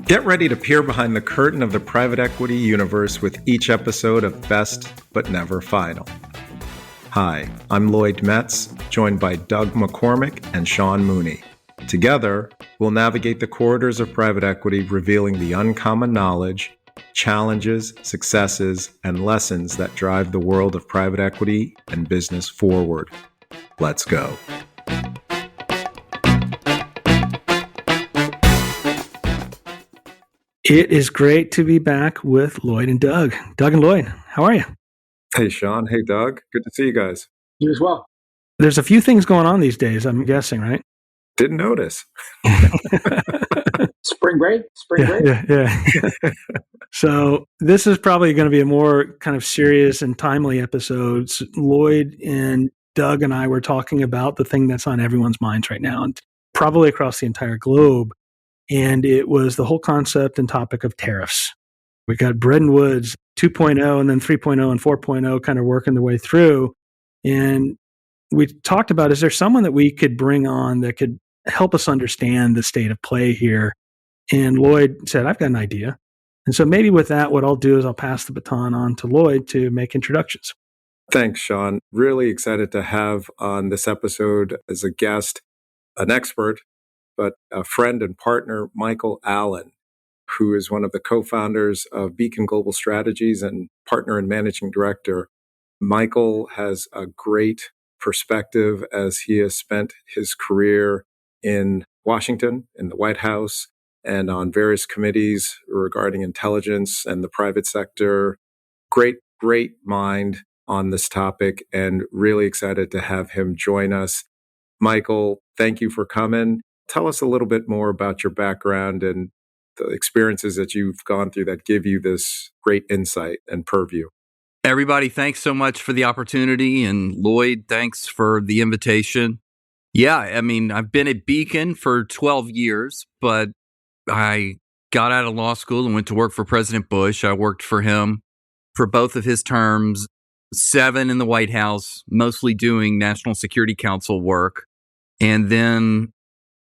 Get ready to peer behind the curtain of the private equity universe with each episode of Best But Never Final. Hi, I'm Lloyd Metz, joined by Doug McCormick and Sean Mooney. Together, we'll navigate the corridors of private equity, revealing the uncommon knowledge, challenges, successes, and lessons that drive the world of private equity and business forward. Let's go. It is great to be back with Lloyd and Doug. Doug and Lloyd, how are you? Hey, Sean. Hey, Doug. Good to see you guys. You as well. There's a few things going on these days, I'm guessing, right? Didn't notice. Spring break? Yeah. So this is probably going to be a more kind of serious and timely episode. Lloyd and Doug and I were talking about the thing that's on everyone's minds right now, and probably across the entire globe. And it was the whole concept and topic of tariffs. We got Bretton Woods 2.0 and then 3.0 and 4.0 kind of working their way through. And we talked about, is there someone that we could bring on that could help us understand the state of play here? And Lloyd said, I've got an idea. And so maybe with that, what I'll do is I'll pass the baton on to Lloyd to make introductions. Thanks, Sean. Really excited to have on this episode as a guest, an expert, but a friend and partner, Michael Allen, who is one of the co-founders of Beacon Global Strategies and partner and managing director. Michael has a great perspective as he has spent his career in Washington, in the White House, and on various committees regarding intelligence and the private sector. Great mind on this topic, and really excited to have him join us. Michael, thank you for coming. Tell us a little bit more about your background and the experiences that you've gone through that give you this great insight and purview. Everybody, thanks so much for the opportunity. And Lloyd, thanks for the invitation. Yeah, I mean, I've been at Beacon for 12 years, but I got out of law school and went to work for President Bush. I worked for him for both of his terms, 7 in the White House, mostly doing National Security Council work, and then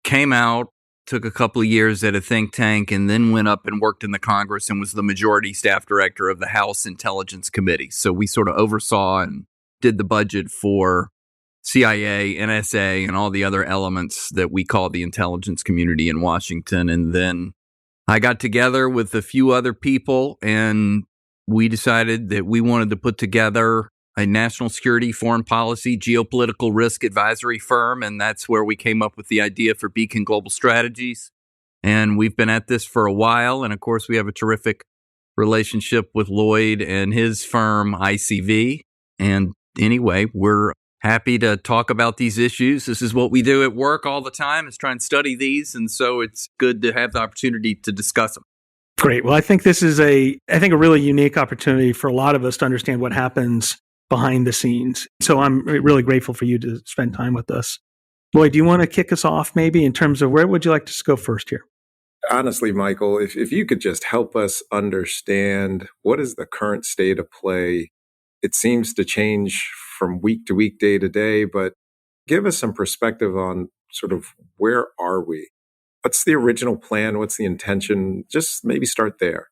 came out, took a couple of years at a think tank, and then went up and worked in the Congress and was the majority staff director of the House Intelligence Committee. So we sort of oversaw and did the budget for CIA, NSA, and all the other elements that we call the intelligence community in Washington. And then I got together with a few other people, and we decided that we wanted to put together a national security, foreign policy, geopolitical risk advisory firm. And that's where we came up with the idea for Beacon Global Strategies. And we've been at this for a while. And of course, we have a terrific relationship with Lloyd and his firm, ICV. And anyway, we're happy to talk about these issues. This is what we do at work all the time, is try and study these. And so it's good to have the opportunity to discuss them. Great. Well, I think this is a really unique opportunity for a lot of us to understand what happens behind the scenes. So I'm really grateful for you to spend time with us. Lloyd, do you want to kick us off maybe in terms of where would you like to go first here? Honestly, Michael, if you could just help us understand what is the current state of play. It seems to change from week to week, day to day, but give us some perspective on sort of where are we? What's the original plan? What's the intention? Just maybe start there.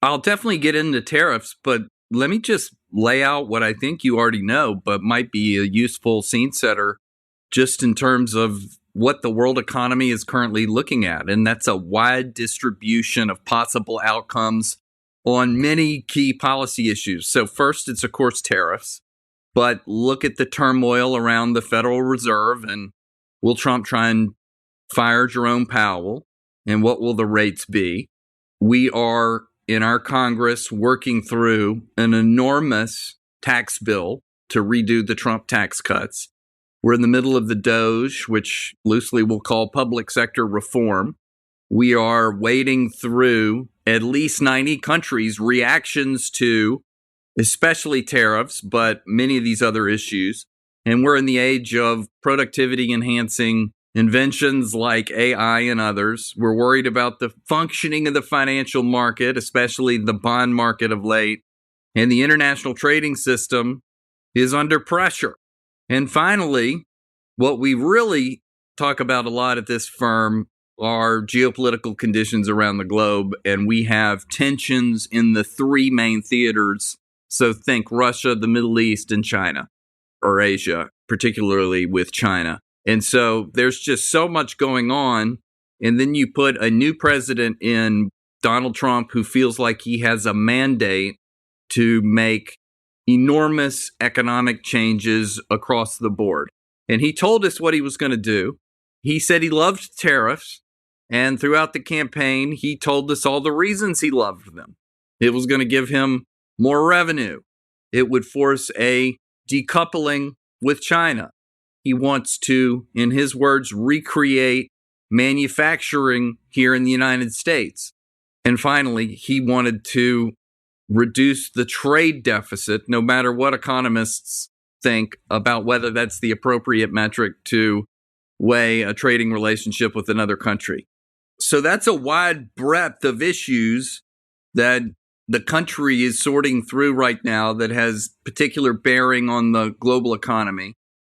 I'll definitely get into tariffs, but let me just lay out what I think you already know, but might be a useful scene setter just in terms of what the world economy is currently looking at. And that's a wide distribution of possible outcomes on many key policy issues. So first, it's of course tariffs, but look at the turmoil around the Federal Reserve, and will Trump try and fire Jerome Powell? And what will the rates be? We are in our Congress working through an enormous tax bill to redo the Trump tax cuts. We're in the middle of the DOGE, which loosely we'll call public sector reform. We are wading through at least 90 countries' reactions to especially tariffs, but many of these other issues. And we're in the age of productivity enhancing inventions like AI and others. We're worried about the functioning of the financial market, especially the bond market of late. And the international trading system is under pressure. And finally, what we really talk about a lot at this firm are geopolitical conditions around the globe, and we have tensions in the three main theaters. So think Russia, the Middle East, and China, or Asia, particularly with China. And so there's just so much going on. And then you put a new president in, Donald Trump, who feels like he has a mandate to make enormous economic changes across the board. And he told us what he was going to do. He said he loved tariffs. And throughout the campaign, he told us all the reasons he loved them. It was going to give him more revenue. It would force a decoupling with China. He wants to, in his words, recreate manufacturing here in the United States. And finally, he wanted to reduce the trade deficit, no matter what economists think about whether that's the appropriate metric to weigh a trading relationship with another country. So that's a wide breadth of issues that the country is sorting through right now that has particular bearing on the global economy.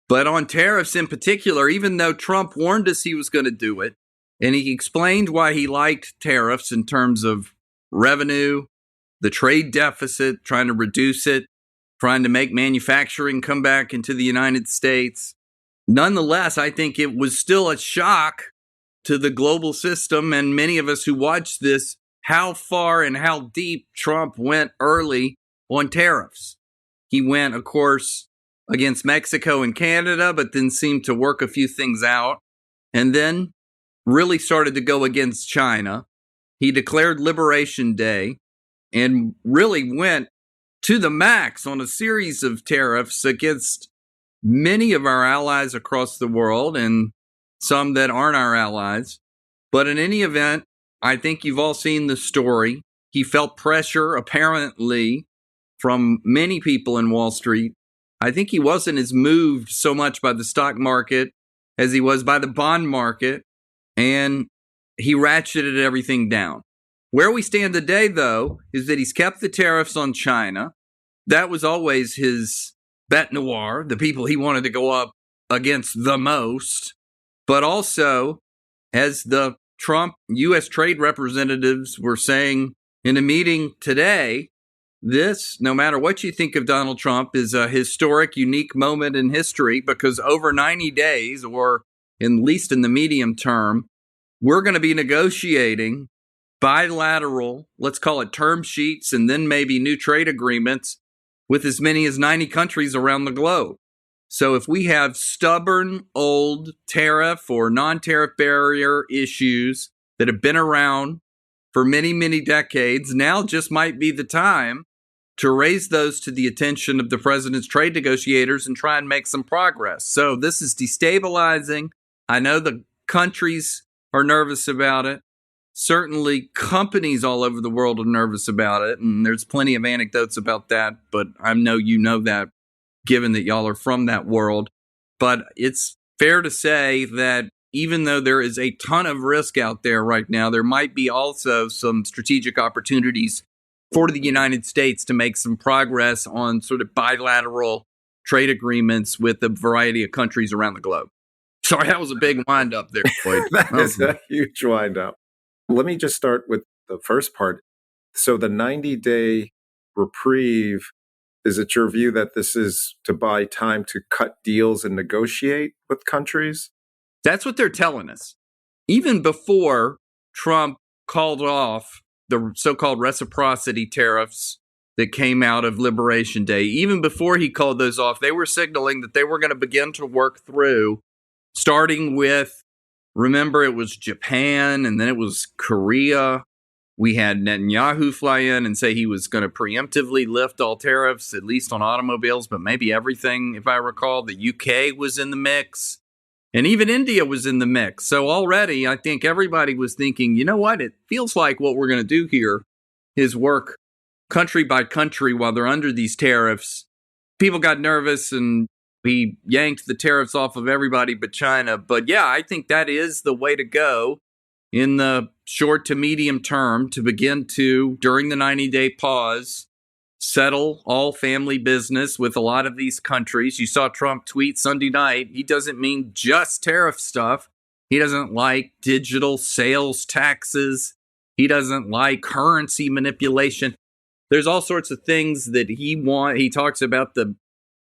But on tariffs in particular, even though Trump warned us he was going to do it, and he explained why he liked tariffs in terms of revenue, the trade deficit, trying to reduce it, trying to make manufacturing come back into the United States. Nonetheless, I think it was still a shock to the global system and many of us who watched this, how far and how deep Trump went early on tariffs. He went, of course, against Mexico and Canada, but then seemed to work a few things out, and then really started to go against China. He declared Liberation Day and really went to the max on a series of tariffs against many of our allies across the world and some that aren't our allies. But in any event, I think you've all seen the story. He felt pressure, apparently, from many people in Wall Street. I think he wasn't as moved so much by the stock market as he was by the bond market, and he ratcheted everything down. Where we stand today, though, is that he's kept the tariffs on China. That was always his bête noire, the people he wanted to go up against the most. But also, as the Trump U.S. trade representatives were saying in a meeting today, this, no matter what you think of Donald Trump, is a historic, unique moment in history because over 90 days, or at least in the medium term, we're going to be negotiating bilateral, let's call it term sheets, and then maybe new trade agreements with as many as 90 countries around the globe. So if we have stubborn old tariff or non-tariff barrier issues that have been around for many, many decades, now just might be the time to raise those to the attention of the president's trade negotiators and try and make some progress. So this is destabilizing. I know the countries are nervous about it. Certainly companies all over the world are nervous about it, and there's plenty of anecdotes about that, but I know you know that, given that y'all are from that world. But it's fair to say that even though there is a ton of risk out there right now, there might be also some strategic opportunities for the United States to make some progress on sort of bilateral trade agreements with a variety of countries around the globe. Sorry, that was a big wind up there, Lloyd. That is a huge wind up. Let me just start with the first part. So the 90-day reprieve, is it your view that this is to buy time to cut deals and negotiate with countries? That's what they're telling us. Even before Trump called off the so-called reciprocity tariffs that came out of Liberation Day, even before he called those off, they were signaling that they were going to begin to work through, starting with, remember, it was Japan and then it was Korea. We had Netanyahu fly in and say he was going to preemptively lift all tariffs, at least on automobiles, but maybe everything, if I recall. The UK was in the mix. And even India was in the mix. So already, I think everybody was thinking, you know what? It feels like what we're going to do here is work country by country while they're under these tariffs. People got nervous and we yanked the tariffs off of everybody but China. But yeah, I think that is the way to go in the short to medium term, to begin to, during the 90-day pause, settle all family business with a lot of these countries. You saw Trump tweet Sunday night. He doesn't mean just tariff stuff. He doesn't like digital sales taxes. He doesn't like currency manipulation. There's all sorts of things that he talks about the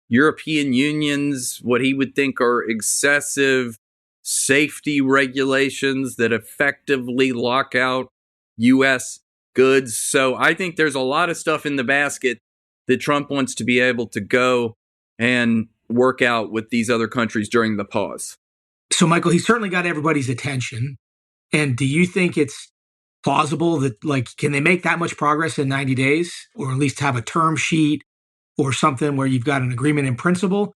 European Union's, what he would think are excessive safety regulations that effectively lock out U.S. goods. So I think there's a lot of stuff in the basket that Trump wants to be able to go and work out with these other countries during the pause. So, Michael, he certainly got everybody's attention. And do you think it's plausible that, can they make that much progress in 90 days, or at least have a term sheet or something where you've got an agreement in principle?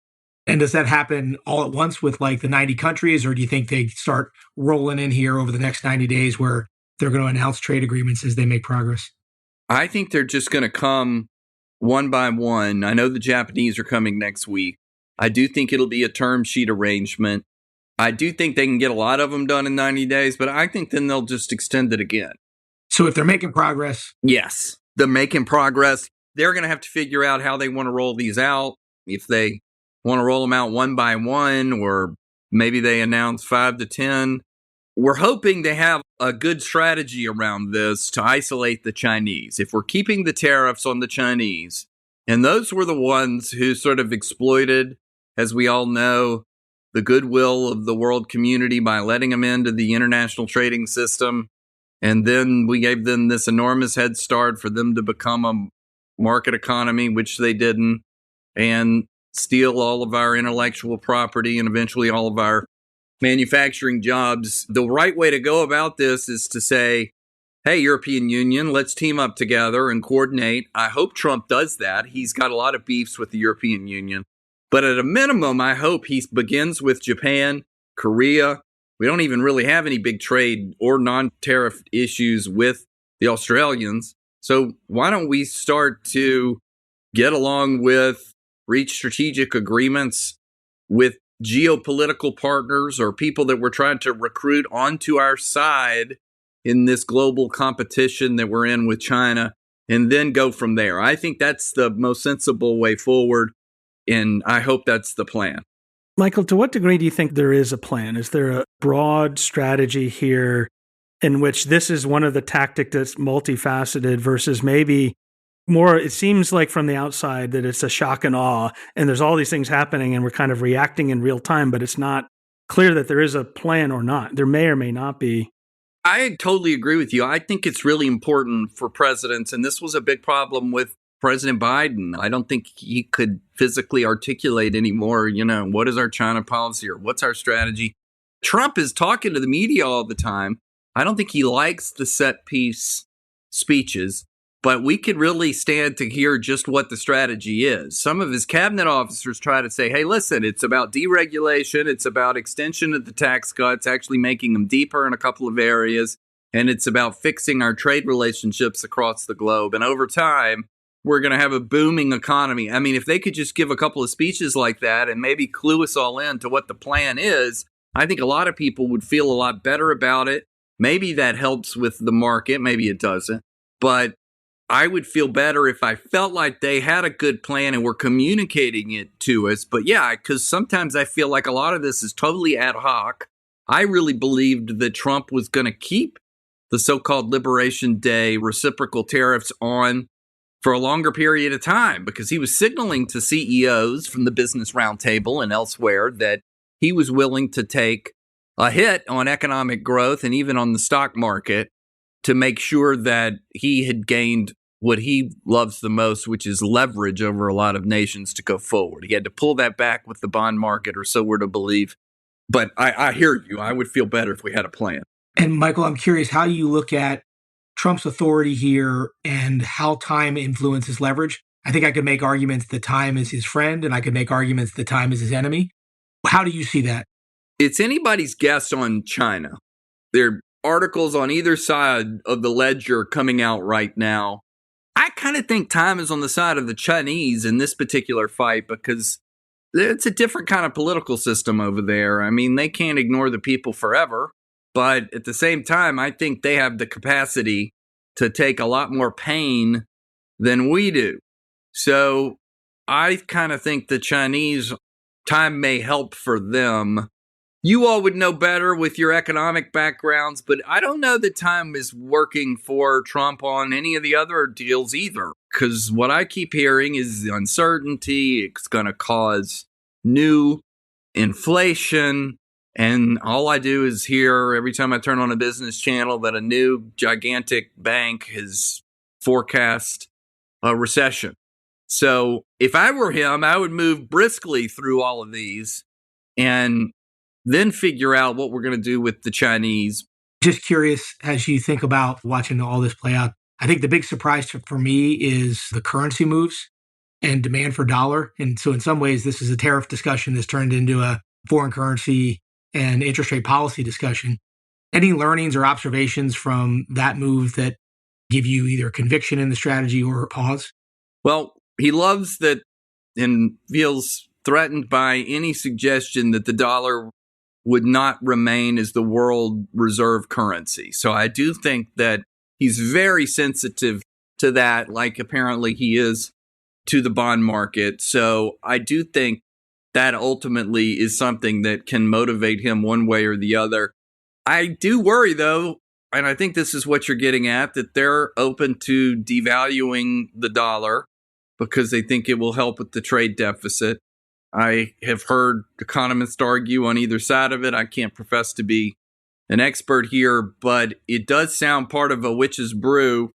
And does that happen all at once with the 90 countries, or do you think they start rolling in here over the next 90 days where they're going to announce trade agreements as they make progress? I think they're just going to come one by one. I know the Japanese are coming next week. I do think it'll be a term sheet arrangement. I do think they can get a lot of them done in 90 days, but I think then they'll just extend it again. So if they're making progress? Yes, they're making progress. They're going to have to figure out how they want to roll these out. If they want to roll them out one by one, or maybe they announce 5 to 10. We're hoping they have a good strategy around this to isolate the Chinese. If we're keeping the tariffs on the Chinese, and those were the ones who sort of exploited, as we all know, the goodwill of the world community by letting them into the international trading system. And then we gave them this enormous head start for them to become a market economy, which they didn't, and steal all of our intellectual property and eventually all of our manufacturing jobs. The right way to go about this is to say, hey, European Union, let's team up together and coordinate. I hope Trump does that. He's got a lot of beefs with the European Union. But at a minimum, I hope he begins with Japan, Korea. We don't even really have any big trade or non-tariff issues with the Australians. So why don't we start to get along with, reach strategic agreements with geopolitical partners or people that we're trying to recruit onto our side in this global competition that we're in with China, and then go from there. I think that's the most sensible way forward, and I hope that's the plan. Michael, to what degree do you think there is a plan? Is there a broad strategy here in which this is one of the tactics that's multifaceted versus maybe more, it seems like from the outside that it's a shock and awe, and there's all these things happening and we're kind of reacting in real time, but it's not clear that there is a plan or not. There may or may not be. I totally agree with you. I think it's really important for presidents, and this was a big problem with President Biden. I don't think he could physically articulate anymore, what is our China policy or what's our strategy? Trump is talking to the media all the time. I don't think he likes the set piece speeches, but we could really stand to hear just what the strategy is. Some of his cabinet officers try to say, hey, listen, it's about deregulation. It's about extension of the tax cuts, actually making them deeper in a couple of areas. And it's about fixing our trade relationships across the globe. And over time, we're going to have a booming economy. I mean, if they could just give a couple of speeches like that and maybe clue us all in to what the plan is, I think a lot of people would feel a lot better about it. Maybe that helps with the market. Maybe it doesn't. But I would feel better if I felt like they had a good plan and were communicating it to us. But yeah, because sometimes I feel like a lot of this is totally ad hoc. I really believed that Trump was going to keep the so-called Liberation Day reciprocal tariffs on for a longer period of time, because he was signaling to CEOs from the Business Roundtable and elsewhere that he was willing to take a hit on economic growth and even on the stock market to make sure that he had gained what he loves the most, which is leverage over a lot of nations to go forward. He had to pull that back with the bond market, or so we're to believe. But I hear you. I would feel better if we had a plan. And Michael, I'm curious how you look at Trump's authority here and how time influences leverage. I think I could make arguments that time is his friend, and I could make arguments that time is his enemy. How do you see that? It's anybody's guess on China. There are articles on either side of the ledger coming out right now. I kind of think time is on the side of the Chinese in this particular fight, because it's a different kind of political system over there. I mean, they can't ignore the people forever. But at the same time, I think they have the capacity to take a lot more pain than we do. So I kind of think the Chinese, time may help for them you all would know better with your economic backgrounds, but I don't know that time is working for Trump on any of the other deals either. Because what I keep hearing is the uncertainty. It's going to cause new inflation. And all I do is hear every time I turn on a business channel that a new gigantic bank has forecast a recession. So if I were him, I would move briskly through all of these and then figure out what we're going to do with the Chinese. Just curious, as you think about watching all this play out, I think the big surprise for me is the currency moves and demand for dollar. And so in some ways, this is a tariff discussion that's turned into a foreign currency and interest rate policy discussion. Any learnings or observations from that move that give you either conviction in the strategy or pause? Well, he loves that and feels threatened by any suggestion that the dollar would not remain as the world reserve currency. So I do think that he's very sensitive to that, like apparently he is to the bond market. So I do think that ultimately is something that can motivate him one way or the other. I do worry, though, and I think this is what you're getting at, that they're open to devaluing the dollar because they think it will help with the trade deficit. I have heard economists argue on either side of it. I can't profess to be an expert here, but it does sound part of a witch's brew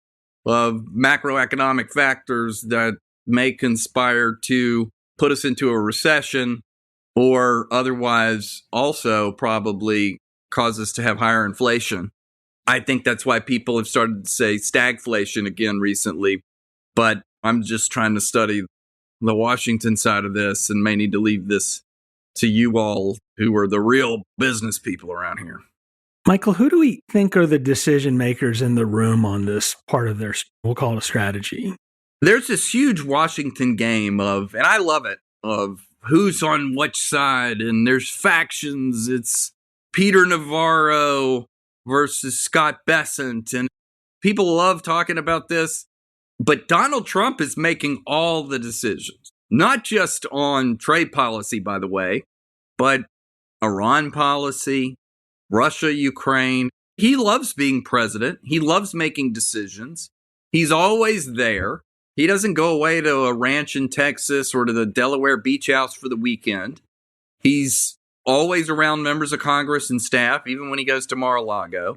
of macroeconomic factors that may conspire to put us into a recession or otherwise also probably cause us to have higher inflation. I think that's why people have started to say stagflation again recently, but I'm just trying to study the Washington side of this and may need to leave this to you all who are the real business people around here. Michael, who do we think are the decision makers in the room on this part of their, we'll call it a strategy? There's this huge Washington game of, and I love it, of who's on which side, and there's factions. It's Peter Navarro versus Scott Bessent, and people love talking about this. But Donald Trump is making all the decisions, not just on trade policy, by the way, but Iran policy, Russia, Ukraine. He loves being president. He loves making decisions. He's always there. He doesn't go away to a ranch in Texas or to the Delaware beach house for the weekend. He's always around members of Congress and staff, even when he goes to Mar-a-Lago.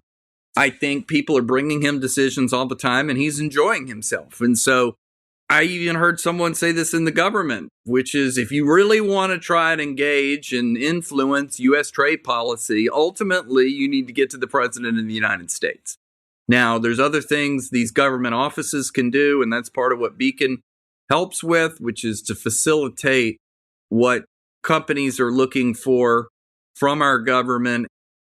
I think people are bringing him decisions all the time, and he's enjoying himself. And so I even heard someone say this in the government, which is if you really want to try and engage and influence U.S. trade policy, ultimately you need to get to the president of the United States. Now, there's other things these government offices can do, and that's part of what Beacon helps with, which is to facilitate what companies are looking for from our government.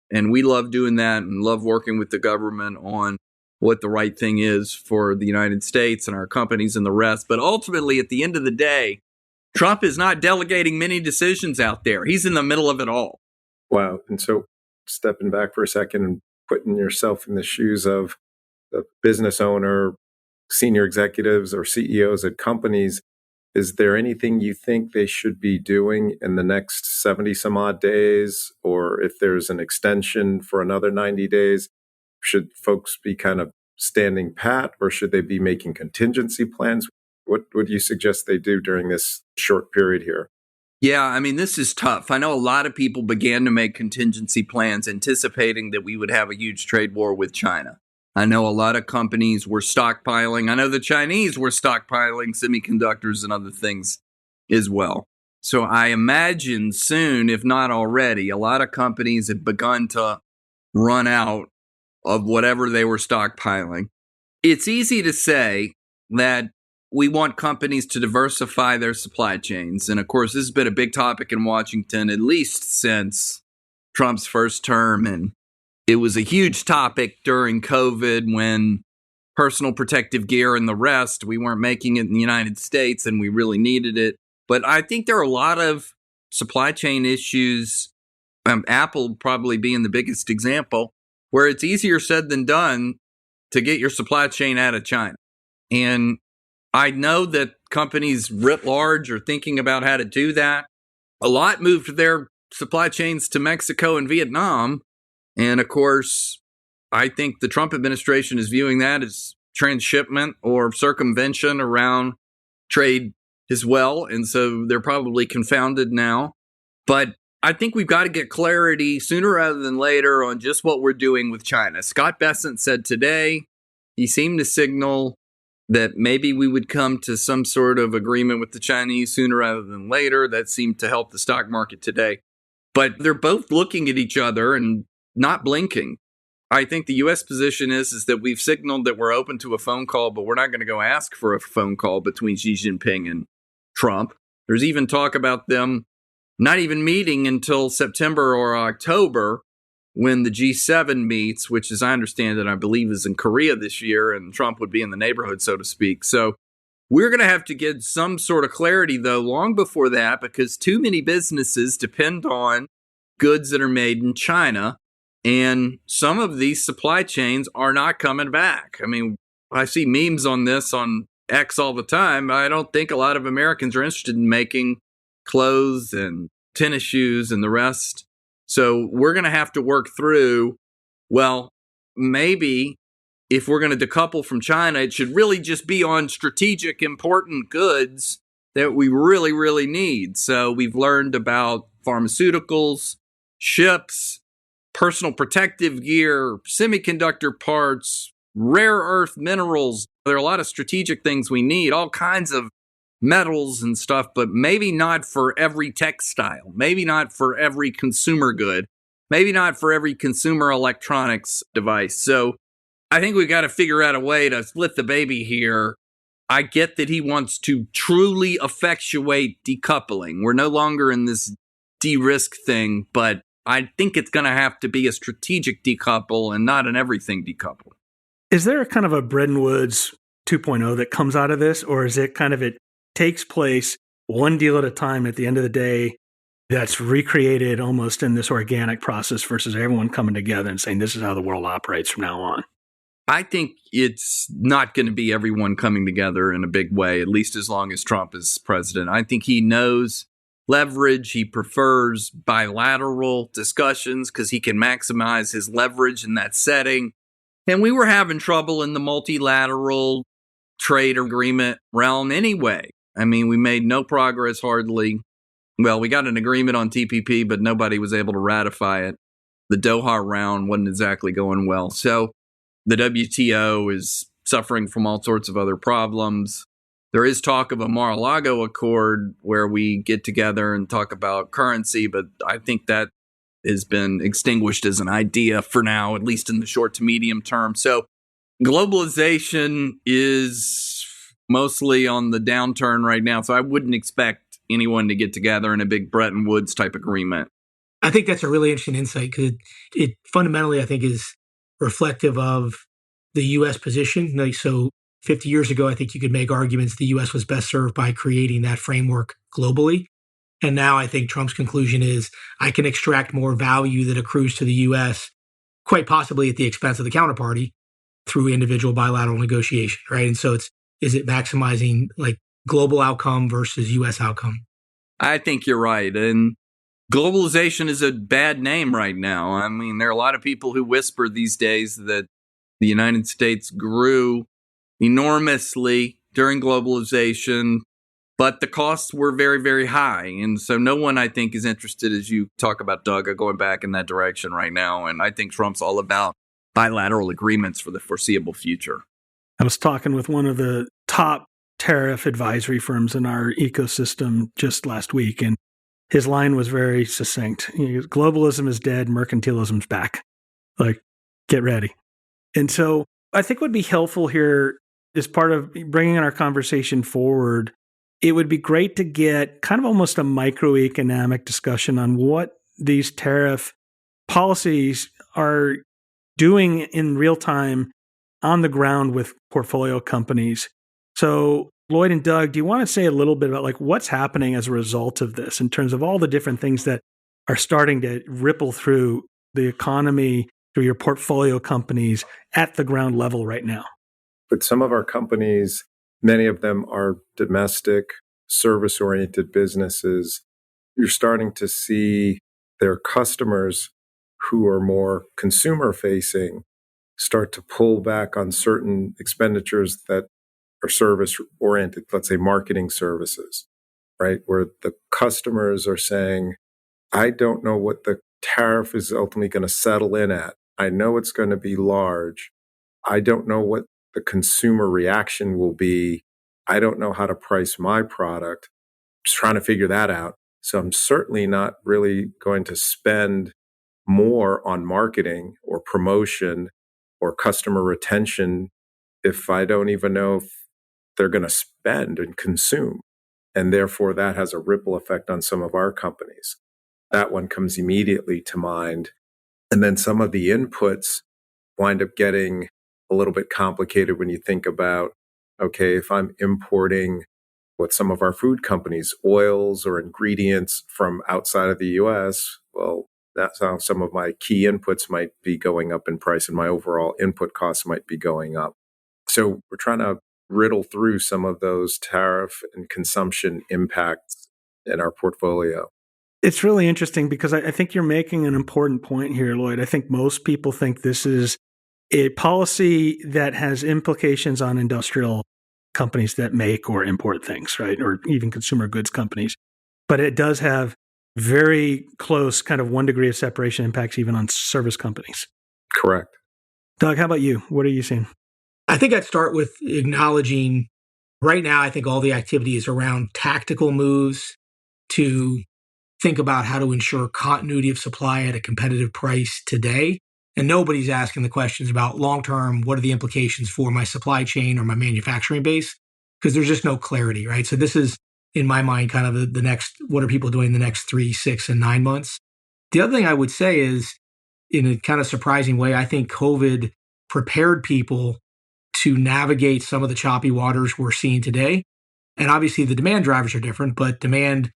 And we love doing that and love working with the government on what the right thing is for the United States and our companies and the rest. But ultimately, at the end of the day, Trump is not delegating many decisions out there. He's in the middle of it all. Wow. And so stepping back for a second and putting yourself in the shoes of the business owner, senior executives or CEOs at companies, is there anything you think they should be doing in the next 70 some odd days? Or if there's an extension for another 90 days, should folks be kind of standing pat or should they be making contingency plans? What would you suggest they do during this short period here? Yeah, I mean, this is tough. I know a lot of people began to make contingency plans anticipating that we would have a huge trade war with China. I know a lot of companies were stockpiling. I know the Chinese were stockpiling semiconductors and other things as well. So I imagine soon, if not already, a lot of companies have begun to run out of whatever they were stockpiling. It's easy to say that we want companies to diversify their supply chains. And of course, this has been a big topic in Washington, at least since Trump's first term. And it was a huge topic during COVID when personal protective gear and the rest, we weren't making it in the United States and we really needed it. But I think there are a lot of supply chain issues, Apple probably being the biggest example, where it's easier said than done to get your supply chain out of China. And I know that companies writ large are thinking about how to do that. A lot moved their supply chains to Mexico and Vietnam. And of course, I think the Trump administration is viewing that as transshipment or circumvention around trade as well. And so they're probably confounded now. But I think we've got to get clarity sooner rather than later on just what we're doing with China. Scott Bessent said today, he seemed to signal that maybe we would come to some sort of agreement with the Chinese sooner rather than later. That seemed to help the stock market today. But they're both looking at each other and not blinking. I think the U.S. position is that we've signaled that we're open to a phone call, but we're not going to go ask for a phone call between Xi Jinping and Trump. There's even talk about them not even meeting until September or October when the G7 meets, which, as I understand it, I believe is in Korea this year, and Trump would be in the neighborhood, so to speak. So we're going to have to get some sort of clarity, though, long before that, because too many businesses depend on goods that are made in China. And some of these supply chains are not coming back. I mean, I see memes on this on X all the time. I don't think a lot of Americans are interested in making clothes and tennis shoes and the rest. So we're going to have to work through, well, maybe if we're going to decouple from China, it should really just be on strategic, important goods that we really, really need. So we've learned about pharmaceuticals, ships, personal protective gear, semiconductor parts, rare earth minerals. There are a lot of strategic things we need, all kinds of metals and stuff, but maybe not for every textile, maybe not for every consumer good, maybe not for every consumer electronics device. So I think we got to figure out a way to split the baby here. I get that he wants to truly effectuate decoupling. We're no longer in this de-risk thing, but I think it's going to have to be a strategic decouple and not an everything decouple. Is there a kind of a Bretton Woods 2.0 that comes out of this, or is it kind of it takes place one deal at a time at the end of the day that's recreated almost in this organic process versus everyone coming together and saying this is how the world operates from now on? I think it's not going to be everyone coming together in a big way, at least as long as Trump is president. I think he knows leverage. He prefers bilateral discussions because he can maximize his leverage in that setting. And we were having trouble in the multilateral trade agreement realm anyway. I mean, we made no progress hardly. Well, we got an agreement on TPP, but nobody was able to ratify it. The Doha round wasn't exactly going well. So the WTO is suffering from all sorts of other problems. There is talk of a Mar-a-Lago Accord where we get together and talk about currency, but I think that has been extinguished as an idea for now, at least in the short to medium term. So globalization is mostly on the downturn right now, so I wouldn't expect anyone to get together in a big Bretton Woods type agreement. I think that's a really interesting insight because it fundamentally, I think, is reflective of the U.S. position. Like, so 50 years ago, I think you could make arguments the U.S. was best served by creating that framework globally. And now I think Trump's conclusion is I can extract more value that accrues to the U.S., quite possibly at the expense of the counterparty through individual bilateral negotiation, right? And so is it maximizing like global outcome versus U.S. outcome? I think you're right. And globalization is a bad name right now. I mean, there are a lot of people who whisper these days that the United States grew enormously during globalization, but the costs were very, very high. And so no one, I think, is interested, as you talk about, Doug, going back in that direction right now. And I think Trump's all about bilateral agreements for the foreseeable future. I was talking with one of the top tariff advisory firms in our ecosystem just last week, and his line was very succinct. Globalism is dead, mercantilism's back. Like, get ready. And so I think what would be helpful here as part of bringing our conversation forward, it would be great to get kind of almost a microeconomic discussion on what these tariff policies are doing in real time on the ground with portfolio companies. So Lloyd and Doug, do you want to say a little bit about like what's happening as a result of this in terms of all the different things that are starting to ripple through the economy, through your portfolio companies at the ground level right now? But some of our companies, many of them are domestic, service-oriented businesses. You're starting to see their customers who are more consumer facing start to pull back on certain expenditures that are service oriented, let's say marketing services, right? Where the customers are saying, I don't know what the tariff is ultimately going to settle in at. I know it's going to be large. I don't know what the consumer reaction will be. I don't know how to price my product. Just trying to figure that out. So I'm certainly not really going to spend more on marketing or promotion or customer retention if I don't even know if they're going to spend and consume. And therefore, that has a ripple effect on some of our companies. That one comes immediately to mind. And then some of the inputs wind up getting a little bit complicated when you think about, okay, if I'm importing what some of our food companies, oils or ingredients from outside of the US, well, that's how some of my key inputs might be going up in price and my overall input costs might be going up. So we're trying to riddle through some of those tariff and consumption impacts in our portfolio. It's really interesting because I think you're making an important point here, Lloyd. I think most people think this is a policy that has implications on industrial companies that make or import things, right? Or even consumer goods companies. But it does have very close kind of 1 degree of separation impacts even on service companies. Correct. Doug, how about you? What are you seeing? I think I'd start with acknowledging right now, I think all the activity is around tactical moves to think about how to ensure continuity of supply at a competitive price today. And nobody's asking the questions about long-term, what are the implications for my supply chain or my manufacturing base? Because there's just no clarity, right? So this is, in my mind, kind of the next, what are people doing the next 3, 6, and 9 months? The other thing I would say is, in a kind of surprising way, I think COVID prepared people to navigate some of the choppy waters we're seeing today. And obviously the demand drivers are different, but demand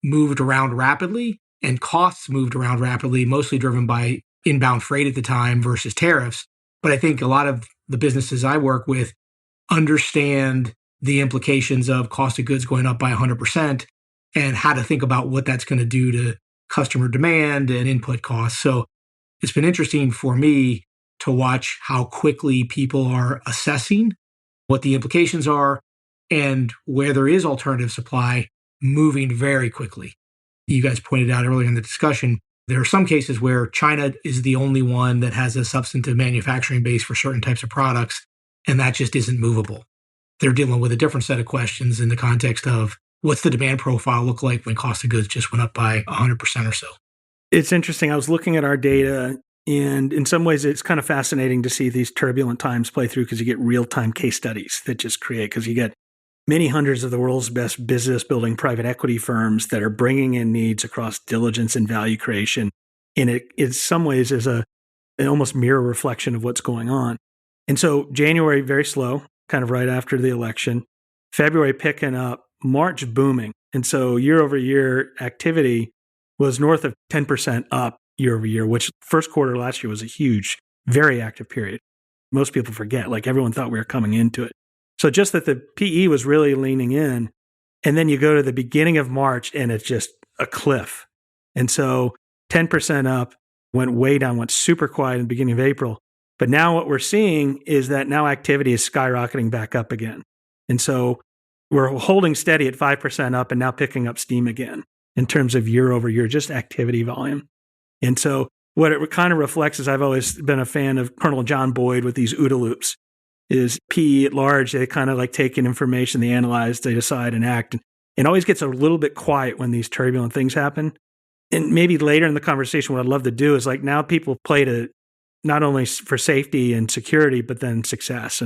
moved around rapidly and costs moved around rapidly, mostly driven by inbound freight at the time versus tariffs. But I think a lot of the businesses I work with understand the implications of cost of goods going up by 100% and how to think about what that's going to do to customer demand and input costs. So it's been interesting for me to watch how quickly people are assessing what the implications are and where there is alternative supply moving very quickly. You guys pointed out earlier in the discussion, there are some cases where China is the only one that has a substantive manufacturing base for certain types of products, and that just isn't movable. They're dealing with a different set of questions in the context of what's the demand profile look like when cost of goods just went up by 100% or so. It's interesting. I was looking at our data, and in some ways it's kind of fascinating to see these turbulent times play through because you get real-time case studies that just create, because you get many hundreds of the world's best business building private equity firms that are bringing in needs across diligence and value creation. And it, in some ways, is an almost mirror reflection of what's going on. And so January, very slow, kind of right after the election. February picking up, March booming. And so year over year activity was north of 10% up year over year, which first quarter last year was a huge, very active period. Most people forget, like everyone thought we were coming into it. So just that the PE was really leaning in, and then you go to the beginning of March and it's just a cliff. And so 10% up, went way down, went super quiet in the beginning of April. But now what we're seeing is that now activity is skyrocketing back up again. And so we're holding steady at 5% up and now picking up steam again in terms of year over year, just activity volume. And so what it kind of reflects is I've always been a fan of Colonel John Boyd with these OODA loops. Is PE at large, they kind of like take in information, they analyze, they decide and act. And it always gets a little bit quiet when these turbulent things happen. And maybe later in the conversation, what I'd love to do is like now people play to not only for safety and security, but then success.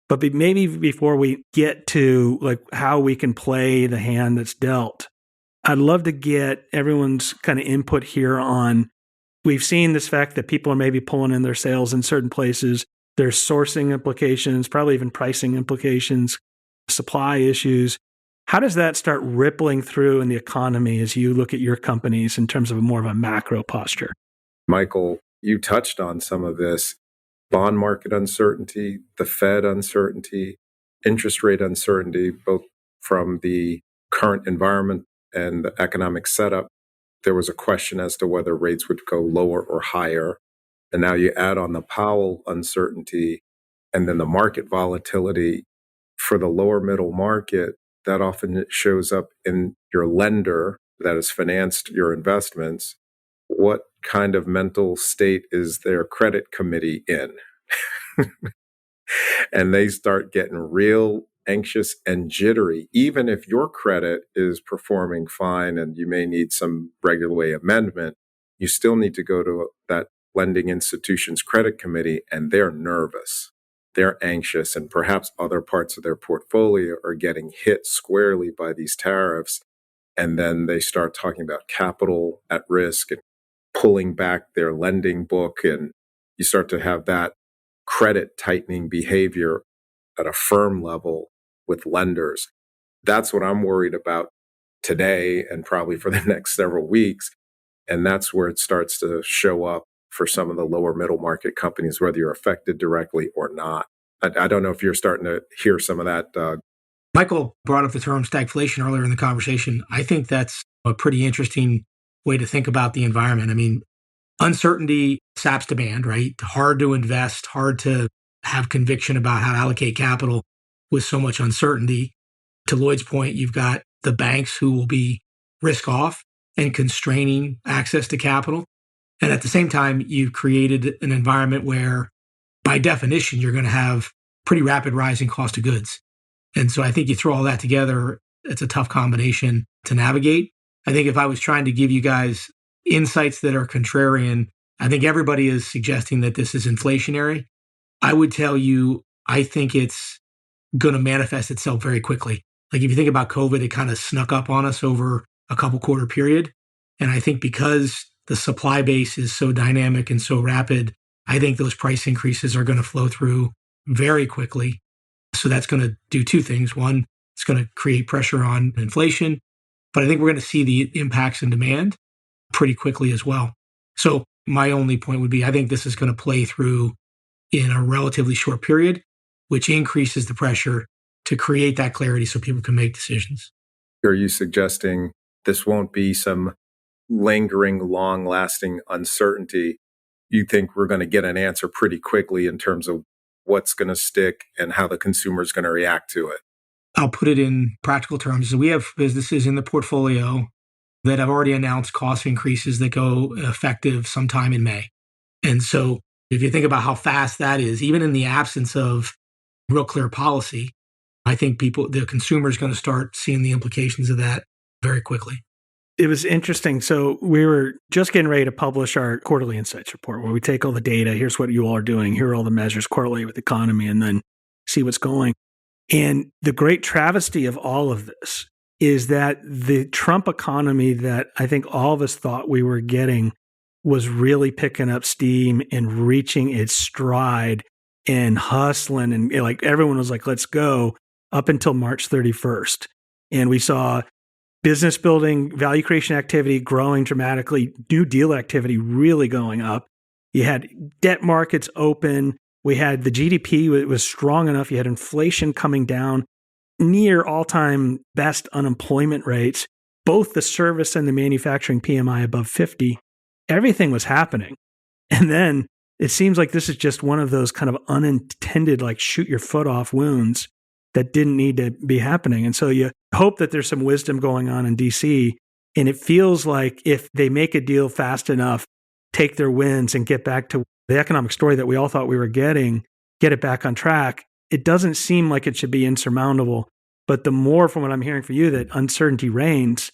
But maybe before we get to like how we can play the hand that's dealt, I'd love to get everyone's kind of input here on, we've seen this fact that people are maybe pulling in their sales in certain places. There's sourcing implications, probably even pricing implications, supply issues. How does that start rippling through in the economy as you look at your companies in terms of more of a macro posture? Michael, you touched on some of this. Bond market uncertainty, the Fed uncertainty, interest rate uncertainty, both from the current environment and the economic setup. there was a question as to whether rates would go lower or higher. And now you add on the Powell uncertainty and then the market volatility for the lower middle market, that often shows up in your lender that has financed your investments. What kind of mental state is their credit committee in? And they start getting real anxious and jittery, even if your credit is performing fine and you may need some regular way amendment, you still need to go to that lending institution's credit committee, and they're nervous. They're anxious, and perhaps other parts of their portfolio are getting hit squarely by these tariffs. And then they start talking about capital at risk and pulling back their lending book. And you start to have that credit tightening behavior at a firm level with lenders. That's what I'm worried about today and probably for the next several weeks. And that's where it starts to show up for some of the lower middle market companies, whether you're affected directly or not. I don't know if you're starting to hear some of that, Doug. Michael brought up the term stagflation earlier in the conversation. I think that's a pretty interesting way to think about the environment. I mean, uncertainty saps demand, right? Hard to invest, hard to have conviction about how to allocate capital with so much uncertainty. To Lloyd's point, you've got the banks who will be risk off and constraining access to capital. And at the same time, you've created an environment where, by definition, you're going to have pretty rapid rising cost of goods. And so I think you throw all that together, it's a tough combination to navigate. I think if I was trying to give you guys insights that are contrarian, I think everybody is suggesting that this is inflationary. I would tell you, I think it's going to manifest itself very quickly. Like if you think about COVID, it kind of snuck up on us over a couple quarter period. And I think because the supply base is so dynamic and so rapid, I think those price increases are going to flow through very quickly. So that's going to do two things. One, it's going to create pressure on inflation, but I think we're going to see the impacts in demand pretty quickly as well. So my only point would be, I think this is going to play through in a relatively short period, which increases the pressure to create that clarity so people can make decisions. Are you suggesting this won't be some lingering, long-lasting uncertainty? You think we're going to get an answer pretty quickly in terms of what's going to stick and how the consumer is going to react to it? I'll put it in practical terms. We have businesses in the portfolio that have already announced cost increases that go effective sometime in May. And so if you think about how fast that is, even in the absence of real clear policy, I think the consumer is going to start seeing the implications of that very quickly. It was interesting. So we were just getting ready to publish our quarterly insights report where we take all the data. Here's what you all are doing. Here are all the measures correlate with the economy and then see what's going. And the great travesty of all of this is that the Trump economy that I think all of us thought we were getting was really picking up steam and reaching its stride and hustling. And like everyone was like, let's go up until March 31st. And we saw business building, value creation activity growing dramatically, new deal activity really going up. You had debt markets open. We had the GDP was strong enough. You had inflation coming down, near all-time best unemployment rates, both the service and the manufacturing PMI above 50. Everything was happening. And then it seems like this is just one of those kind of unintended, like shoot your foot off wounds that didn't need to be happening. And so you hope that there's some wisdom going on in DC. And it feels like if they make a deal fast enough, take their wins and get back to the economic story that we all thought we were getting, get it back on track, it doesn't seem like it should be insurmountable. But the more from what I'm hearing from you that uncertainty reigns,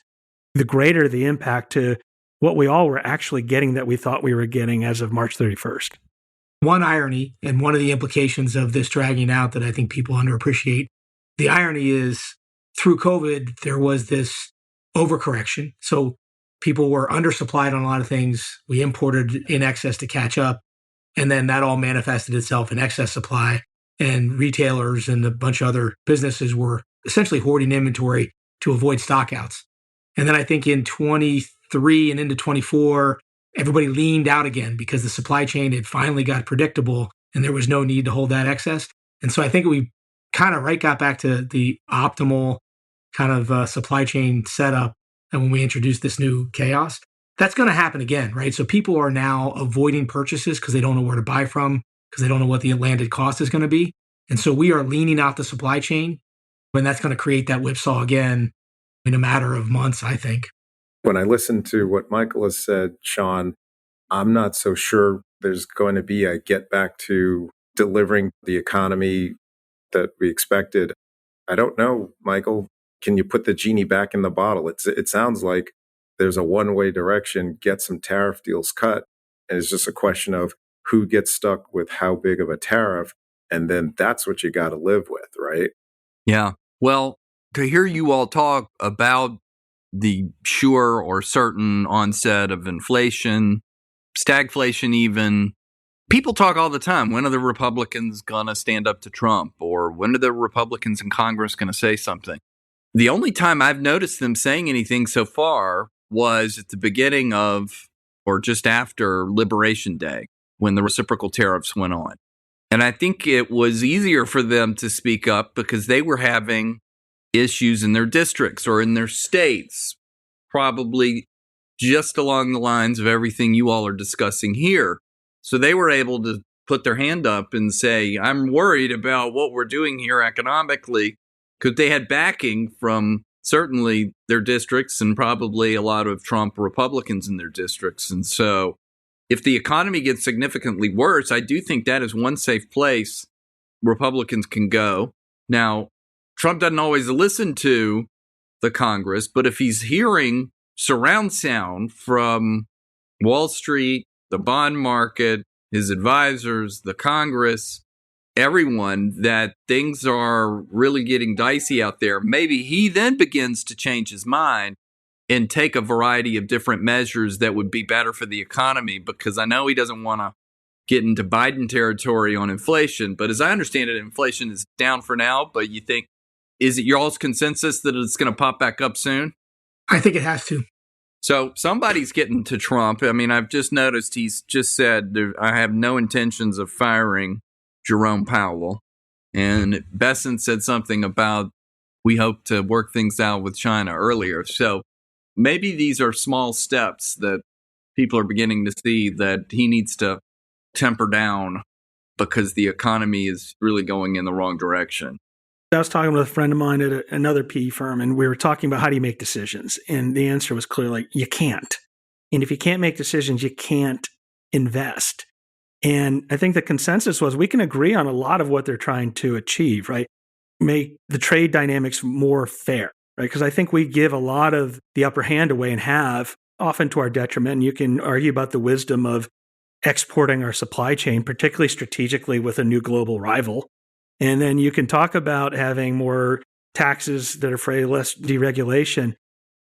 the greater the impact to what we all were actually getting that we thought we were getting as of March 31st. One irony and one of the implications of this dragging out that I think people underappreciate, the irony is through COVID, there was this overcorrection. So people were undersupplied on a lot of things. We imported in excess to catch up. And then that all manifested itself in excess supply. And retailers and a bunch of other businesses were essentially hoarding inventory to avoid stockouts. And then I think in 23 and into 24, everybody leaned out again because the supply chain had finally got predictable and there was no need to hold that excess. And so I think we kind of got back to the optimal kind of supply chain setup and when we introduced this new chaos. That's going to happen again, right? So people are now avoiding purchases because they don't know where to buy from, because they don't know what the landed cost is going to be. And so we are leaning out the supply chain, and that's going to create that whipsaw again in a matter of months, I think. When I listen to what Michael has said, Sean, I'm not so sure there's going to be a get back to delivering the economy that we expected. I don't know, Michael. Can you put the genie back in the bottle? It sounds like there's a one-way direction, get some tariff deals cut. And it's just a question of who gets stuck with how big of a tariff. And then that's what you got to live with, right? Yeah. Well, to hear you all talk about the sure or certain onset of inflation, stagflation even, people talk all the time. When are the Republicans going to stand up to Trump? Or when are the Republicans in Congress going to say something? The only time I've noticed them saying anything so far was at the beginning of or just after Liberation Day, when the reciprocal tariffs went on. And I think it was easier for them to speak up because they were having issues in their districts or in their states, probably just along the lines of everything you all are discussing here. So they were able to put their hand up and say, I'm worried about what we're doing here economically, because they had backing from certainly their districts and probably a lot of Trump Republicans in their districts. And so if the economy gets significantly worse, I do think that is one safe place Republicans can go. Now, Trump doesn't always listen to the Congress, but if he's hearing surround sound from Wall Street, the bond market, his advisors, the Congress, everyone, that things are really getting dicey out there, maybe he then begins to change his mind and take a variety of different measures that would be better for the economy, because I know he doesn't want to get into Biden territory on inflation. But as I understand it, inflation is down for now, but you think, is it y'all's consensus that it's going to pop back up soon? I think it has to. So somebody's getting to Trump. I mean, I've just noticed he's just said, I have no intentions of firing Jerome Powell. And Besson said something about, we hope to work things out with China earlier. So maybe these are small steps that people are beginning to see that he needs to temper down because the economy is really going in the wrong direction. I was talking with a friend of mine at another PE firm, and we were talking about how do you make decisions? And the answer was clearly, you can't. And if you can't make decisions, you can't invest. And I think the consensus was we can agree on a lot of what they're trying to achieve, right? Make the trade dynamics more fair, right? Because I think we give a lot of the upper hand away and have often to our detriment. And you can argue about the wisdom of exporting our supply chain, particularly strategically with a new global rival. And then you can talk about having more taxes that are for less deregulation.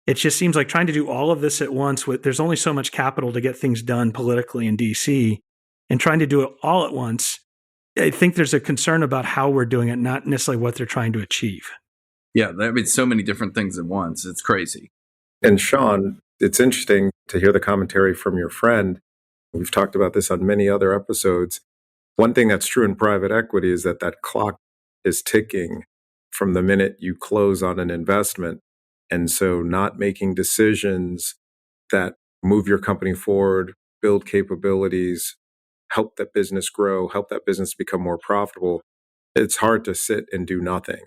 It just seems like trying to do all of this at once, there's only so much capital to get things done politically in DC, and trying to do it all at once. I think there's a concern about how we're doing it, not necessarily what they're trying to achieve. Yeah, I mean, so many different things at once. It's crazy. And Sean, it's interesting to hear the commentary from your friend. We've talked about this on many other episodes. One thing that's true in private equity is that clock is ticking from the minute you close on an investment. And so not making decisions that move your company forward, build capabilities, help that business grow, help that business become more profitable, it's hard to sit and do nothing.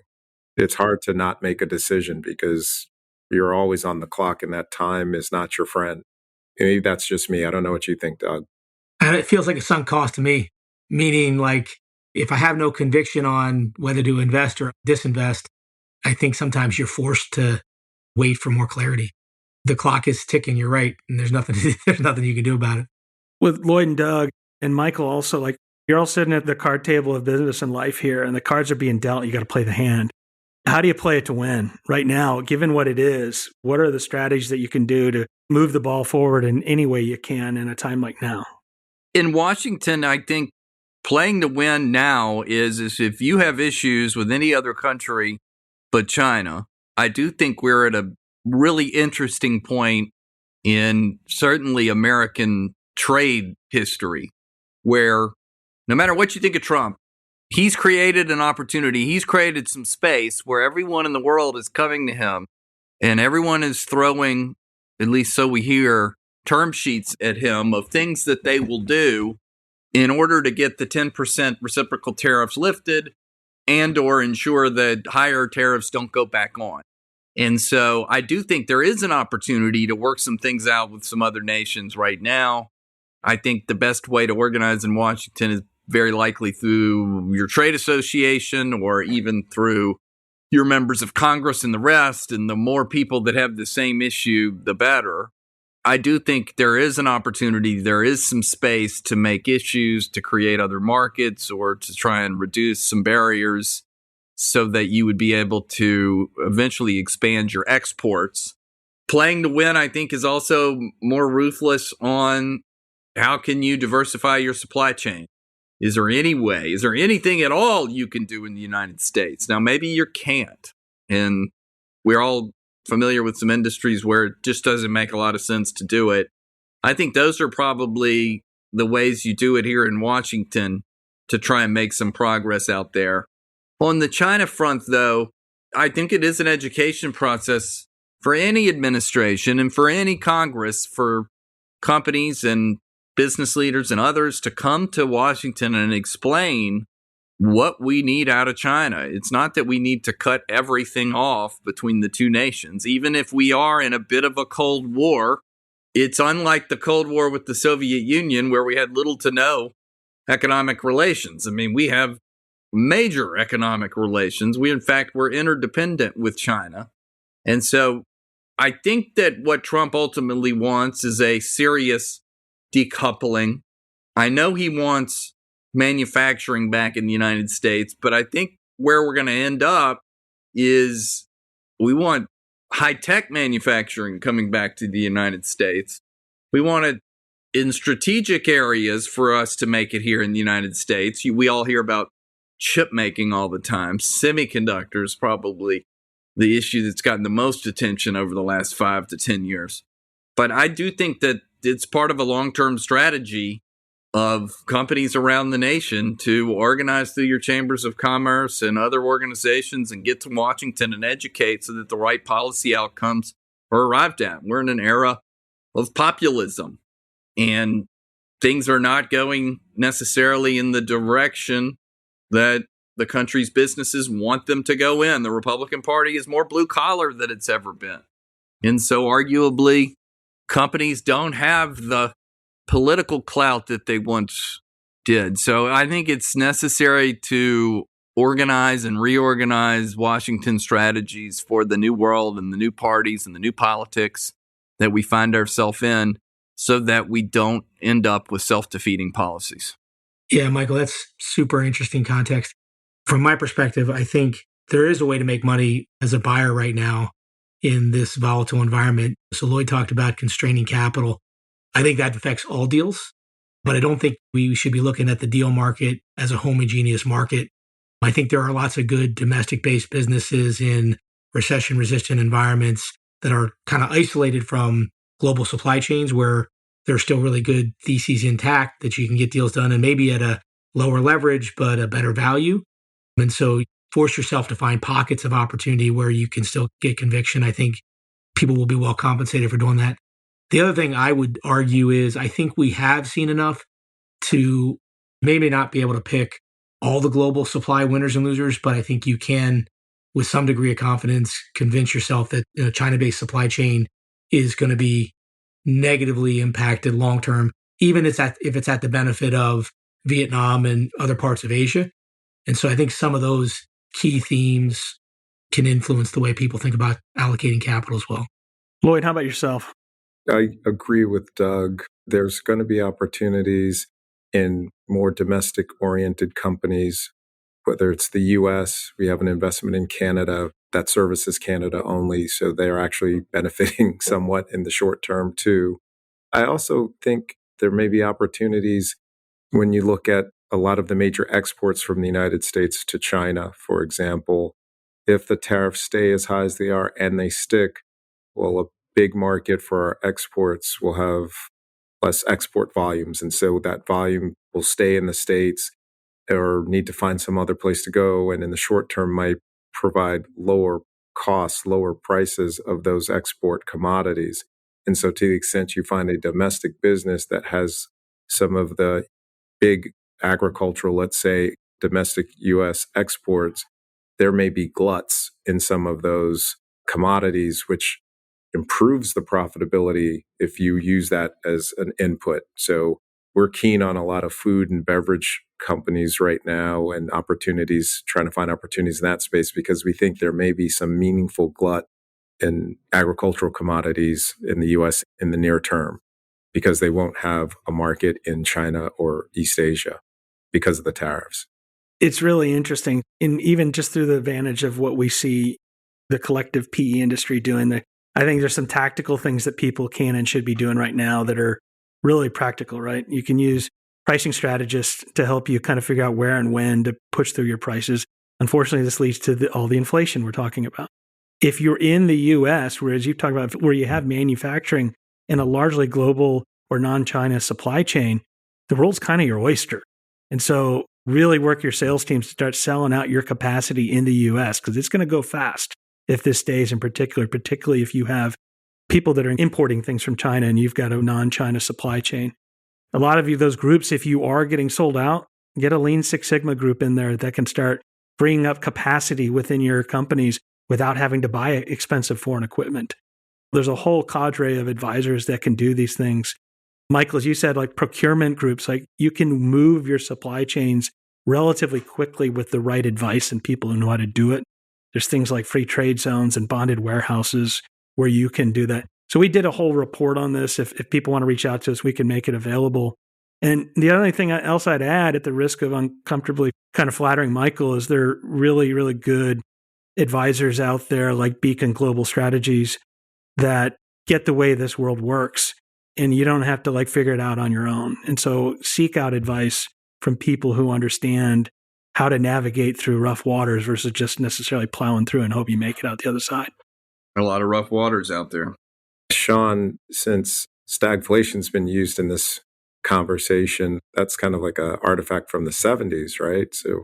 It's hard to not make a decision because you're always on the clock and that time is not your friend. Maybe that's just me. I don't know what you think, Doug. And it feels like a sunk cost to me, meaning like if I have no conviction on whether to invest or disinvest, I think sometimes you're forced to wait for more clarity. The clock is ticking, you're right, and there's nothing you can do about it. With Lloyd and Doug and Michael also, like you're all sitting at the card table of business and life here, and the cards are being dealt, you got to play the hand. How do you play it to win right now, given what it is? What are the strategies that you can do to move the ball forward in any way you can in a time like now? In Washington, I think playing to win now is if you have issues with any other country but China, I do think we're at a really interesting point in certainly American trade history, where no matter what you think of Trump, he's created an opportunity. He's created some space where everyone in the world is coming to him, and everyone is throwing, at least so we hear, term sheets at him of things that they will do in order to get the 10% reciprocal tariffs lifted and or ensure that higher tariffs don't go back on. And so I do think there is an opportunity to work some things out with some other nations right now. I think the best way to organize in Washington is very likely through your trade association or even through your members of Congress and the rest. And the more people that have the same issue, the better. I do think there is an opportunity. There is some space to make issues, to create other markets, or to try and reduce some barriers so that you would be able to eventually expand your exports. Playing to win, I think, is also more ruthless on how can you diversify your supply chain? Is there any way? Is there anything at all you can do in the United States? Now, maybe you can't. And we're all familiar with some industries where it just doesn't make a lot of sense to do it. I think those are probably the ways you do it here in Washington to try and make some progress out there. On the China front, though, I think it is an education process for any administration and for any Congress, for companies and business leaders and others to come to Washington and explain what we need out of China. It's not that we need to cut everything off between the two nations. Even if we are in a bit of a Cold War, it's unlike the Cold War with the Soviet Union, where we had little to no economic relations. I mean, we have major economic relations. We, in fact, were interdependent with China. And so I think that what Trump ultimately wants is a serious decoupling. I know he wants manufacturing back in the United States, but I think where we're going to end up is we want high-tech manufacturing coming back to the United States. We want it in strategic areas for us to make it here in the United States. We all hear about chip making all the time. Semiconductors, probably the issue that's gotten the most attention over the last 5 to 10 years. But I do think that it's part of a long-term strategy of companies around the nation to organize through your chambers of commerce and other organizations and get to Washington and educate so that the right policy outcomes are arrived at. We're in an era of populism, and things are not going necessarily in the direction that the country's businesses want them to go in. The Republican Party is more blue collar than it's ever been. And so arguably, companies don't have the political clout that they once did. So I think it's necessary to organize and reorganize Washington strategies for the new world and the new parties and the new politics that we find ourselves in so that we don't end up with self-defeating policies. Yeah, Michael, that's super interesting context. From my perspective, I think there is a way to make money as a buyer right now in this volatile environment. So Lloyd talked about constraining capital. I think that affects all deals, but I don't think we should be looking at the deal market as a homogeneous market. I think there are lots of good domestic-based businesses in recession-resistant environments that are kind of isolated from global supply chains where there's still really good theses intact that you can get deals done and maybe at a lower leverage, but a better value. And so force yourself to find pockets of opportunity where you can still get conviction. I think people will be well compensated for doing that. The other thing I would argue is I think we have seen enough to maybe not be able to pick all the global supply winners and losers, but I think you can, with some degree of confidence, convince yourself that a China-based supply chain is going to be negatively impacted long-term, even if it's at the benefit of Vietnam and other parts of Asia. And so I think some of those key themes can influence the way people think about allocating capital as well. Lloyd, how about yourself? I agree with Doug. There's going to be opportunities in more domestic-oriented companies, whether it's the U.S., we have an investment in Canada that services Canada only, so they're actually benefiting somewhat in the short term too. I also think there may be opportunities when you look at a lot of the major exports from the United States to China, for example. If the tariffs stay as high as they are and they stick, well, a big market for our exports will have less export volumes. And so that volume will stay in the States or need to find some other place to go. And in the short term might provide lower costs, lower prices of those export commodities. And so to the extent you find a domestic business that has some of the big agricultural, let's say, domestic U.S. exports, there may be gluts in some of those commodities, which improves the profitability if you use that as an input. So we're keen on a lot of food and beverage companies right now and opportunities, trying to find opportunities in that space because we think there may be some meaningful glut in agricultural commodities in the U.S. in the near term because they won't have a market in China or East Asia because of the tariffs. It's really interesting. And even just through the advantage of what we see the collective PE industry doing, I think there's some tactical things that people can and should be doing right now that are really practical, right? You can use pricing strategists to help you kind of figure out where and when to push through your prices. Unfortunately, this leads to all the inflation we're talking about. If you're in the US, whereas you've talked about where you have manufacturing in a largely global or non-China supply chain, the world's kind of your oyster. And so really work your sales teams to start selling out your capacity in the US because it's going to go fast if this stays in particular, particularly if you have people that are importing things from China and you've got a non-China supply chain. A lot of you, those groups, if you are getting sold out, get a Lean Six Sigma group in there that can start freeing up capacity within your companies without having to buy expensive foreign equipment. There's a whole cadre of advisors that can do these things. Michael, as you said, like procurement groups, like you can move your supply chains relatively quickly with the right advice and people who know how to do it. There's things like free trade zones and bonded warehouses where you can do that. So we did a whole report on this. If people want to reach out to us, we can make it available. And the other thing else I'd add at the risk of uncomfortably kind of flattering Michael is there are really, really good advisors out there like Beacon Global Strategies that get the way this world works and you don't have to like figure it out on your own. And so seek out advice from people who understand how to navigate through rough waters versus just necessarily plowing through and hope you make it out the other side. A lot of rough waters out there. Sean, since stagflation's been used in this conversation, that's kind of like an artifact from the 70s, right? So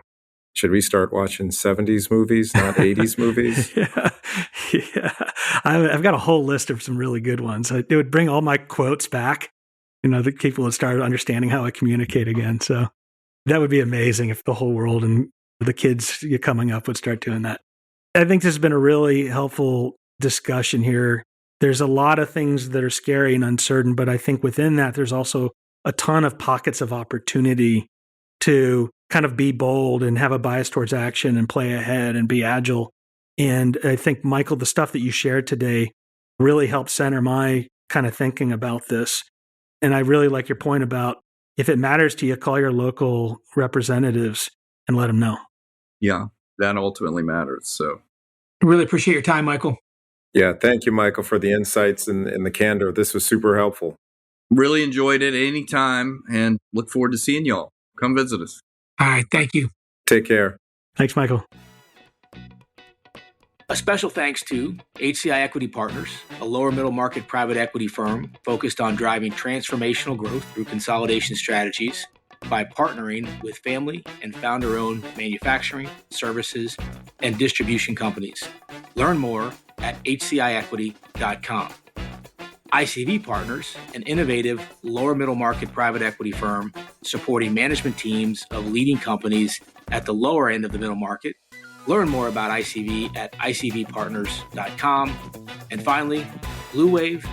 should we start watching 70s movies, not 80s movies? Yeah. I've got a whole list of some really good ones. It would bring all my quotes back. The people would start understanding how I communicate again. So that would be amazing if the whole world and the kids coming up would start doing that. I think this has been a really helpful discussion here. There's a lot of things that are scary and uncertain, but I think within that, there's also a ton of pockets of opportunity to kind of be bold and have a bias towards action and play ahead and be agile. And I think, Michael, the stuff that you shared today really helped center my kind of thinking about this. And I really like your point about if it matters to you, call your local representatives and let them know. Yeah, that ultimately matters. So really appreciate your time, Michael. Yeah, thank you, Michael, for the insights and the candor. This was super helpful. Really enjoyed it anytime and look forward to seeing y'all. Come visit us. All right, thank you. Take care. Thanks, Michael. A special thanks to HCI Equity Partners, a lower middle market private equity firm focused on driving transformational growth through consolidation strategies by partnering with family and founder-owned manufacturing, services, and distribution companies. Learn more at hciequity.com. ICV Partners, an innovative lower middle market private equity firm supporting management teams of leading companies at the lower end of the middle market. Learn more about ICV at icvpartners.com. And finally, Blue Wave,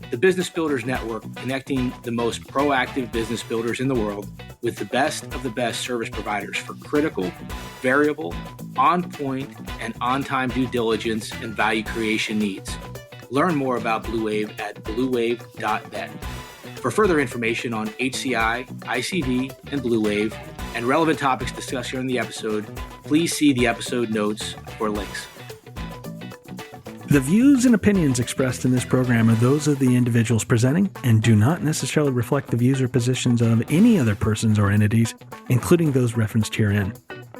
the Business Builders Network, connecting the most proactive business builders in the world with the best of the best service providers for critical, variable, on-point, and on-time due diligence and value creation needs. Learn more about Blue Wave at bluewave.net. For further information on HCI, ICV, and Blue Wave, and relevant topics discussed here in the episode, please see the episode notes for links. The views and opinions expressed in this program are those of the individuals presenting and do not necessarily reflect the views or positions of any other persons or entities, including those referenced herein.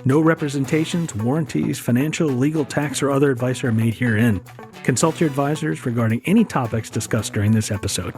No representations, warranties, financial, legal, tax, or other advice are made herein. Consult your advisors regarding any topics discussed during this episode.